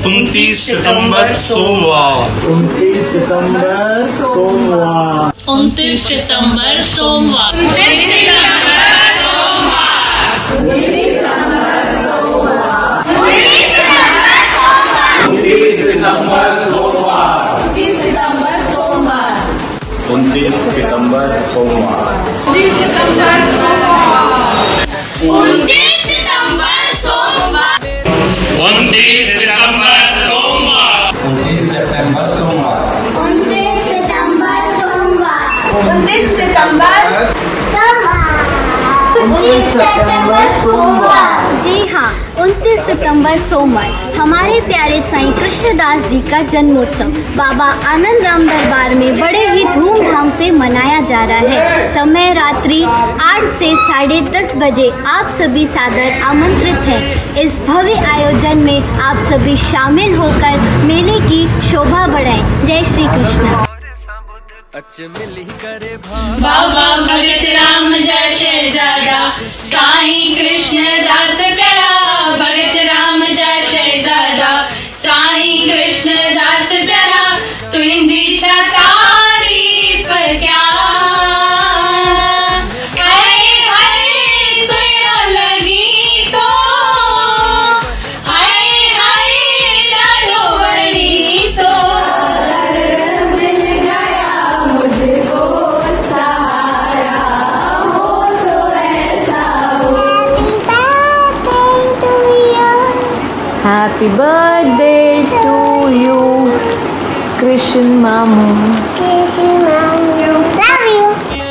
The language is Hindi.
29 सितंबर सोमवार। 29 सितंबर सोमवार। 29 सितंबर सोमवार। 29 सितंबर सोमवार। 29 सितंबर सोमवार। 29 सितंबर सोमवार। 29 सितंबर सोमवार। 29 सितंबर सोमवार। 29 सितंबर सोमवार। 29 सितंबर सोमवार। 29 सितंबर सोमवार। 29 सितंबर 29 सितंबर सोमवार। जी हाँ, 29 सितंबर सोमवार हमारे प्यारे साईं कृष्णदास जी का जन्मोत्सव बाबा आनंद राम दरबार में बड़े ही धूमधाम से मनाया जा रहा है। समय रात्रि 8 से 10:30 बजे आप सभी सादर आमंत्रित हैं। इस भव्य आयोजन में आप सभी शामिल होकर मेले की शोभा बढ़ाएं। जय श्री कृष्ण। बाबा भगत राम जय शहजादा साईं कृष्ण दास प्यारा। भगत राम जय शहजादा साईं कृष्ण दास प्यारा। तुझी तारीफ क्या हाय हाय सुनो लगी तो हाय हाय लाडो बड़ी तो। Happy birthday to you, Krishna Mamu. Love you.